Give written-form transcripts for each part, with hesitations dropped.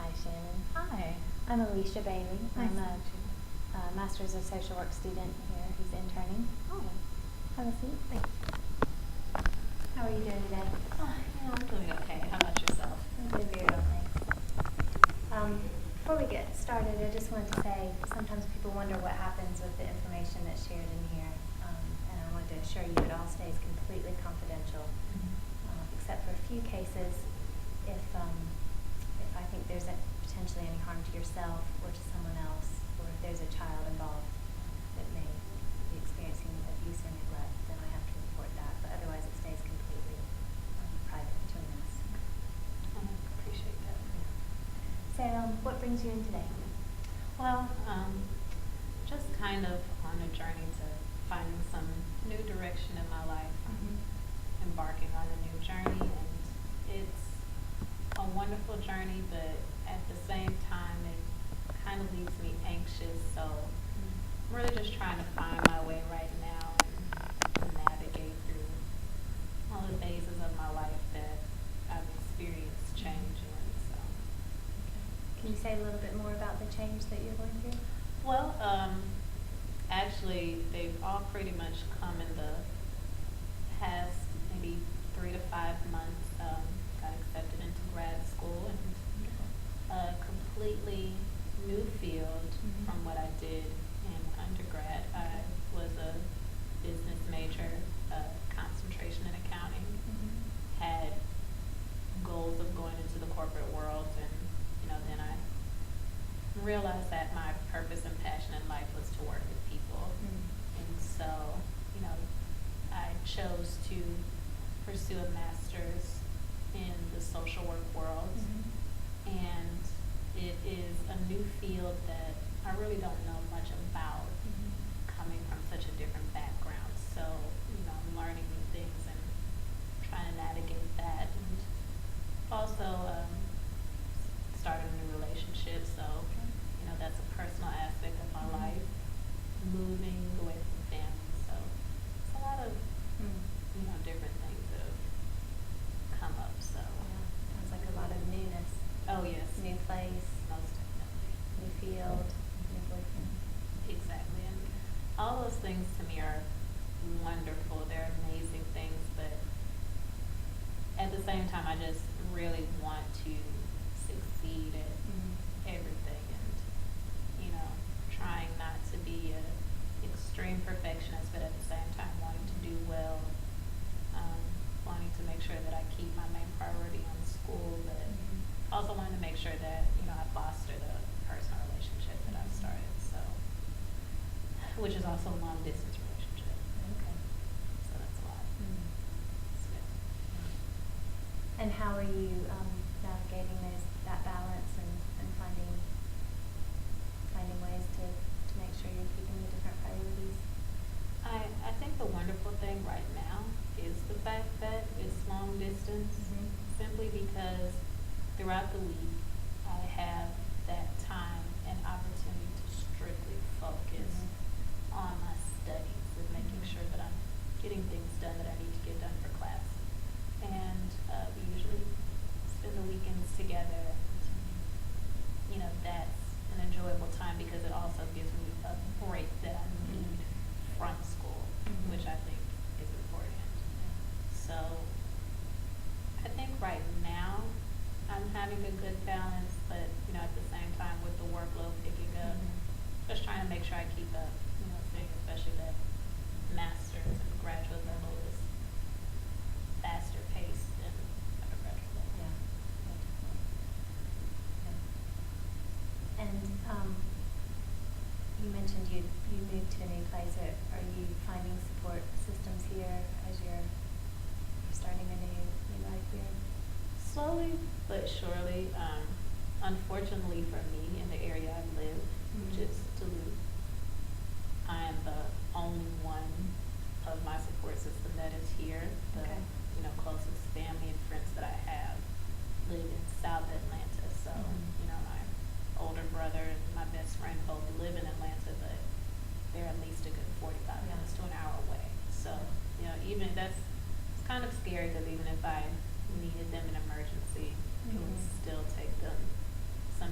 Hi, Shannon. Hi. I'm Alicia Bailey. Nice I'm to a meet you. Master's of Social Work student here who's interning. Oh, Have a seat. thanks. How are you doing today? Oh, yeah, I'm doing okay. How about yourself? I'm doing very well, thanks. Before we get started, I just wanted to say sometimes people wonder what happens with the information that's shared in here, and I wanted to assure you it all stays completely confidential, except for a few cases. If I think there's potentially any harm to yourself or to someone else, or if there's a child involved that may be experiencing abuse or neglect, then I have to report that. But otherwise, it stays completely private between us. I appreciate that. So, what brings you in today? Well, just kind of on a journey to finding some new direction in my life. I'm embarking on a new journey, and it's a wonderful journey, but at the same time, it kind of leaves me anxious. So I'm really just trying to find my way right now and navigate through all the phases of my life that I've experienced change in. So, Can you say a little bit more about the change that you're going through? well, actually, they've all pretty much come in the past maybe 3 to 5 months. Got accepted into grad school and a completely new field from what I did in undergrad. I was a business major, concentration in accounting, had goals of going into the corporate world, and then I realized that my purpose and passion in life was to work with people. And so, I chose to pursue a master's in the social work world. And it is a new field that I really don't know much about, coming from such a different background. So, I'm learning new things and trying to navigate that, and also starting a new relationship. So, that's a personal aspect of my life, moving away from family. So it's a lot of different things that have come up. So Sounds like a lot of newness. oh yes, New place, most definitely. new field, new boyfriend. Exactly, and all those things to me are wonderful. They're amazing things, but at the same time, I just really want to succeed at everything, and trying not to be an extreme perfectionist, but at the same time wanting to do well, wanting to make sure that I keep my main priority on school, but also wanting to make sure that I foster the personal relationship that I've started. So, which is also a long distance relationship. Okay. So that's a lot. So, And how are you navigating that balance and finding ways to make sure you're keeping the different priorities? I think the wonderful thing right now is the fact that it's long distance, simply because throughout the week I have that time and opportunity to strictly focus on my studies and making sure that I'm getting things done that I need to get done for class. And we usually spend the weekends together. That's an enjoyable time because it also gives me a break that I need from school, which I think is important. So I think right now I'm having a good balance, but at the same time with the workload picking up, just trying to make sure I keep up, seeing especially that master's and graduate level is faster paced than undergraduate level. Yeah, definitely. Yeah. And you mentioned you moved to a new place. Are you finding support systems here as you're starting a new life here? Slowly but surely. Unfortunately for me, in the area I live, which is Duluth, I am the only one of my support system that is here. The closest family and friends that I have live in South Atlanta. So my older brother and my best friend both live in Atlanta, but they're at least a good 45 minutes to an hour away. So even it's kind of scary, because even if I needed them in emergency, it would still take them some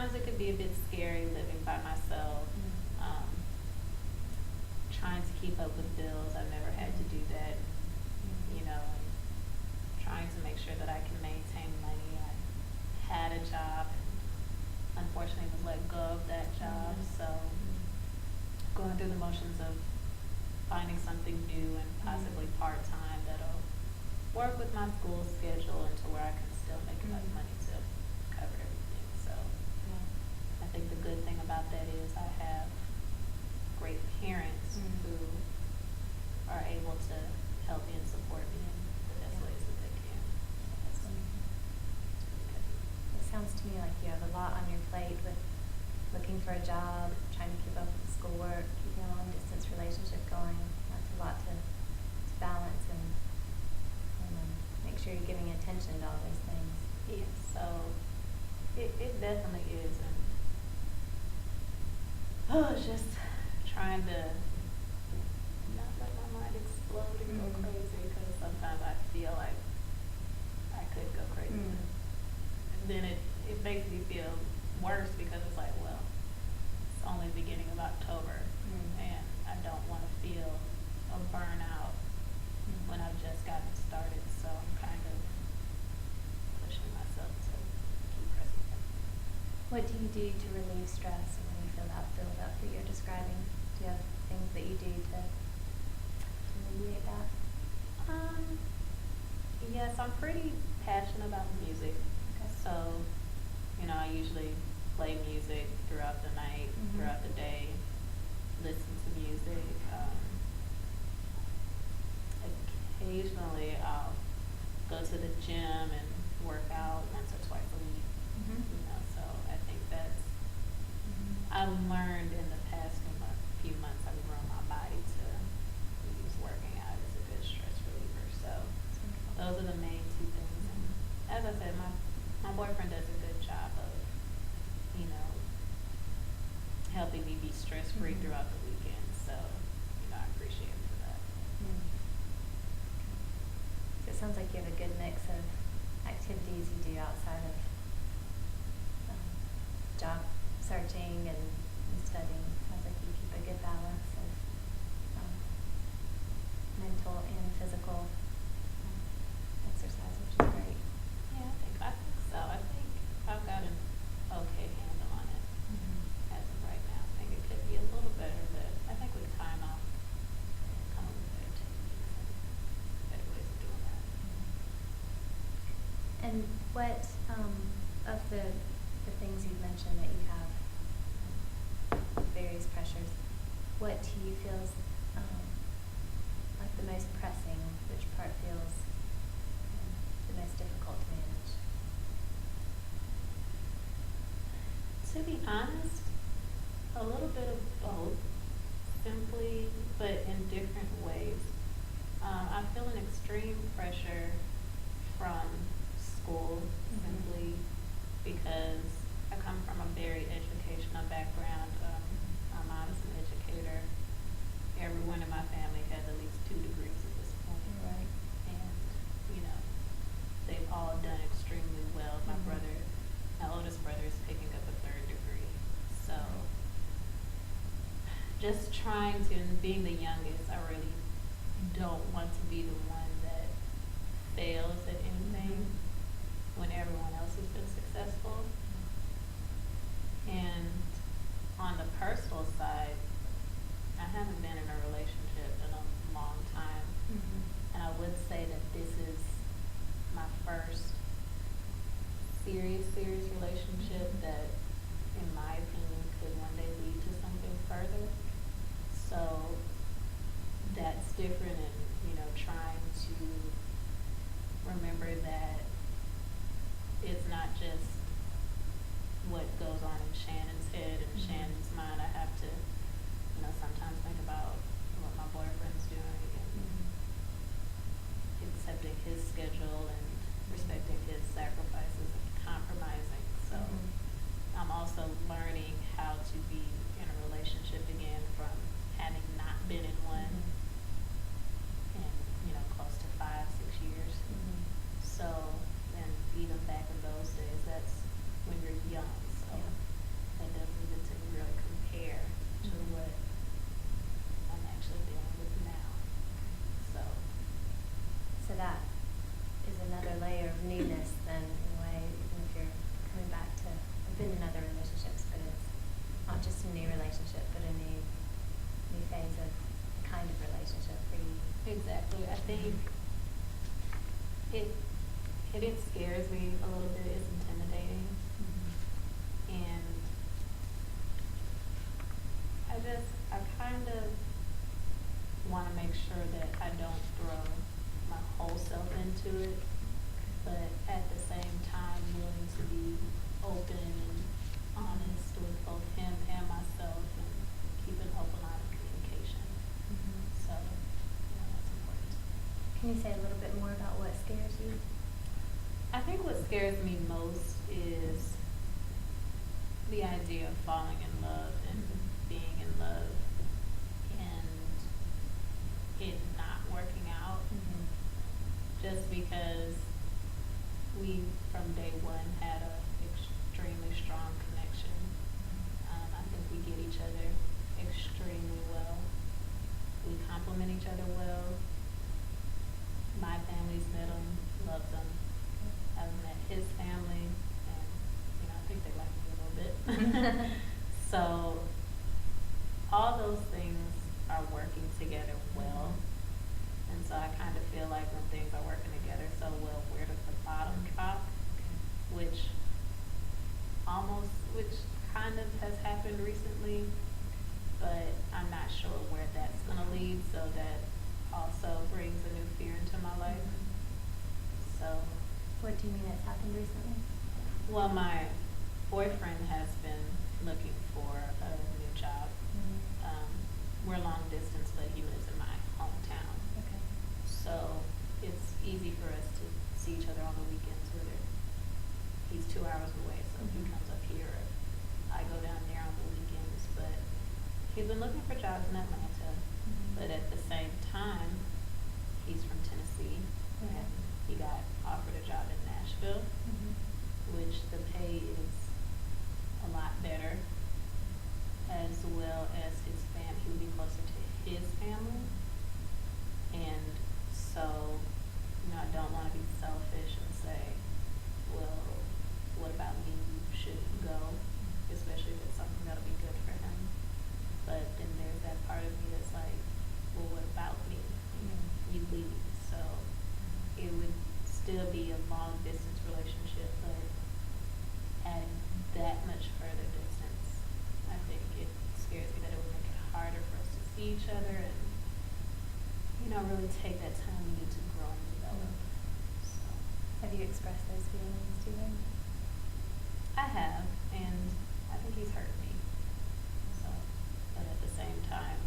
sometimes it could be a bit scary living by myself. Trying to keep up with bills. I've never had to do that, you know, and trying to make sure that I can maintain money. I had a job and unfortunately was let go of that job, so going through the motions of finding something new and possibly part-time that'll work with my school schedule and to where I can still make enough money to cover everything. So I think the good thing about that is I have great parents who are able to help me and support me in the best ways that they can. So that's good. It sounds to me like you have a lot on your plate with looking for a job, trying to keep up with schoolwork, keeping a long distance relationship going. That's a lot to balance and make sure you're giving attention to all these things. Yeah, so it definitely is, and it's just trying to not let my mind explode and go crazy, because sometimes I feel like I could go crazy. And then it makes me feel worse because it's like, well, it's only the beginning of October, and I don't want to feel a burnout when I've just gotten started, so I'm kind of pushing myself to keep pressing through. What do you do to relieve stress when you feel that build-up that you're describing? Do you have things that you do to alleviate that? Yes, I'm pretty passionate about music. Okay. So, you know, I usually play music throughout the night, throughout the day, listen to music. Occasionally I'll go to the gym and work out once or twice a week. You know, so I think that's I've learned in the past few months I've grown my body to use working out as a good stress reliever. So those are the main two things. And as I said, my boyfriend does a good job of, you know, helping me be stress free throughout the weekend. So, you know, I appreciate him for that. So it sounds like you have a good mix of activities you do outside of job searching and studying. Sounds like you keep a good balance of mental and physical exercise, which is great. Yeah, I think so. I think I've got an okay handle on it as of right now. I think it could be a little better, but I think with time I'll come up with better techniques and better ways of doing that. And what of the things you've mentioned that you have various pressures, what do you feel is like the most pressing? Which part feels the most difficult to manage? To be honest, a little bit of both, simply, but in different ways. I feel an extreme pressure from school, simply because I come from a very educational background. My mom is an educator. Everyone in my family has at least 2 degrees at this point. Right. And, you know, they've all done extremely well. My oldest brother is picking up a 3rd degree. So just trying to, and being the youngest, I really don't want to be the one that fails at anything when everyone else has been successful. And on the personal side, I haven't been in a relationship in a long time. And I would say that this is my first serious relationship that, in my opinion, could one day lead to something further. So that's different, and, you know, trying to remember that it's not just what goes on in Shannon's head and Shannon's mind. I have to, you know, sometimes think about what my boyfriend's doing and accepting his schedule and respecting his sacrifices and compromising. So I'm also learning how to be in a relationship again from having not been in one in, you know, close to 5-6 years. So, and even back in those days, that's when you're young. So another layer of newness than in a way, even if you're coming back to, I've been in other relationships, but it's not just a new relationship, but a new phase of kind of relationship for you. Exactly. I think it scares me a little bit. It's intimidating. And I kind of want to make sure that I don't throw my whole self into it, but at the same time willing to be open and honest with both him and myself and keep an open line of communication. So, that's important. Can you say a little bit more about what scares you? I think what scares me most is the idea of falling in love and being in love and it not working out. Just because we from day one had a extremely strong connection. I think we get each other extremely well. We complement each other well. My family's met him, loves him. I've met his family, and I think they like me a little bit. So all those things are working together well, and so I kind of feel like when things are working together so well, where does the bottom drop? Which kind of has happened recently, but I'm not sure where that's gonna lead. So that also brings a new fear into my life. So. What do you mean it's happened recently? Well, my boyfriend has been looking for a new job. We're long distance, but he lives in my hometown. Okay. So it's easy for us to see each other on the weekends, whether he's 2 hours away, so he comes up here, or I go down there on the weekends. But he's been looking for jobs in Atlanta, but at the same time, he's from Tennessee, and he got offered a job in Nashville, which the pay is a lot better, as well as his family. He would be closer to his family. And so, I don't want to be selfish and say, well, what about me? You should go, especially if it's something that'll be good for him. But then there's that part of me that's like, well, what about me? You leave. So it would still be a long distance relationship, but at that much further distance, I think it scares me that it would make it harder for us to see each other and, really take that time we need to grow and develop. So. Have you expressed those feelings to him? I have, and I think he's hurt me. So, but at the same time,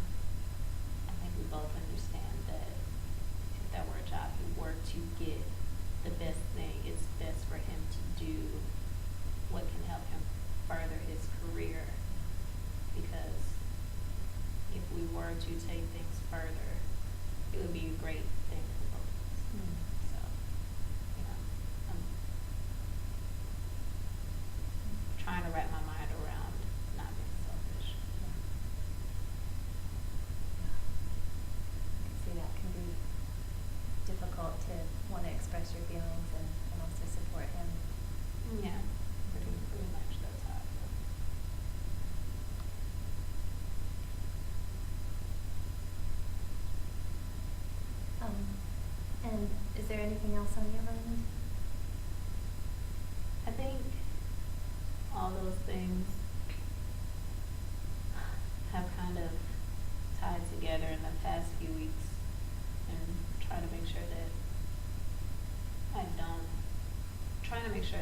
I think we both understand that if that were a job he were to get, the best thing is best for him to do what can help him further his career. Because if we were to take things further, it would be a great thing for both of us. So, I'm trying to wrap my mind around not being selfish. I can see that can be difficult to want to express your feelings and also support him. Yeah, pretty much that's how I feel. And is there anything else on your mind? I think all those things have kind of tied together in the past few weeks, and trying to make sure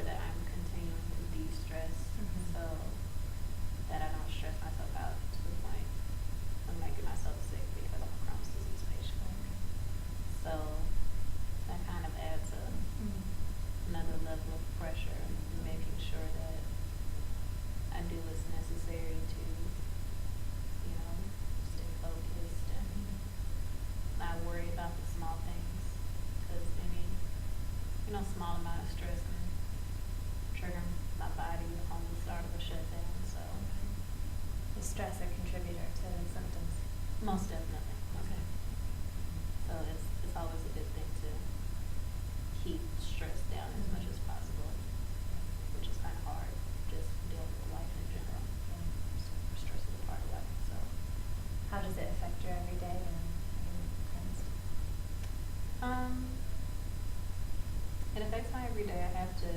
that I'm continuing to de-stress, so that I don't stress myself out to the point of making myself sick because I'm a Crohn's disease patient. So that kind of adds another level of pressure, making sure that I do what's necessary to, stay focused and not worry about the small things, because any, small amount of stress can trigger my body on the start of a shutdown. So Is stress a contributor to the symptoms? most definitely. Okay. So it's always a good thing to keep stress that's why every day I have to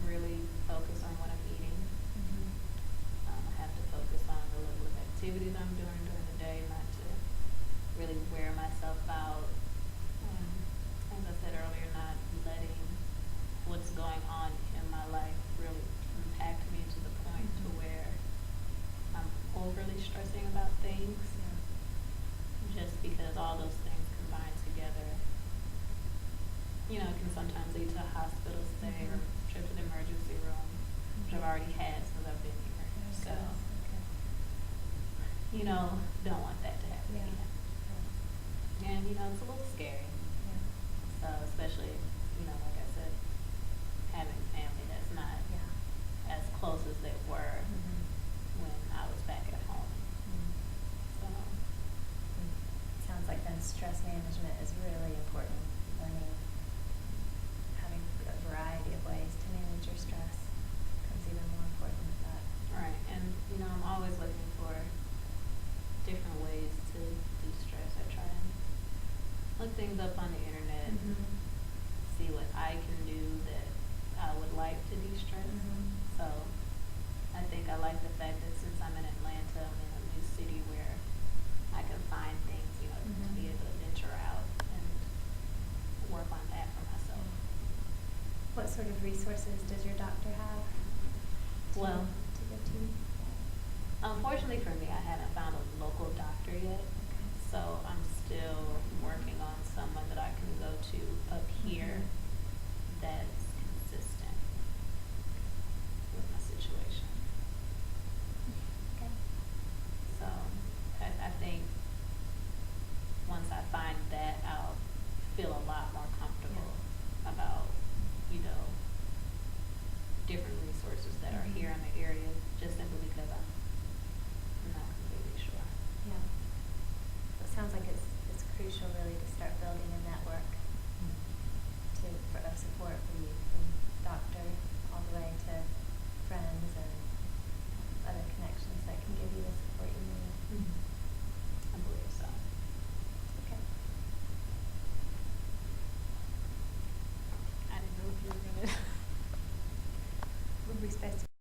really focus on what I'm eating. I have to focus on the level of activities I'm doing during the day, not to really wear myself out. As I said earlier, not letting what's going on in my life really impact me to the point to where I'm overly stressing about things. Just because all those things combined together, you know, can sometimes lead to a hospital stay or trip to the emergency room, which I've already had since I've been here. So, you know, don't want that to happen again. And, you know, it's a little scary. So, especially, you know, like I said, having family that's not as close as they were when I was back at home. So. Sounds like then stress management is really important. Learning, having a variety of ways to manage your stress becomes even more important with that. Right, and you know, I'm always looking for different ways to de-stress. I try and look things up on the internet, see what I can do that I would like to de-stress. So I think I like the fact that since I'm in Atlanta, I'm in a new city where I can find things, you know, to be able to venture out and work on that for myself. What sort of resources does your doctor have Well, to give to you? unfortunately for me, I haven't found a local doctor yet, so I'm still working on someone that I can go to up here that's consistent with my situation. Okay. So I think once I find that, I'll feel a lot more comfortable about, you know, different resources that are here in the area, just simply because I'm not completely sure. Yeah. It sounds like it's crucial really to start building a network of support for you, from doctor all the way to friends and other connections that can give you the support you need. I believe so. Okay. I didn't know if you were gonna. Were we supposed to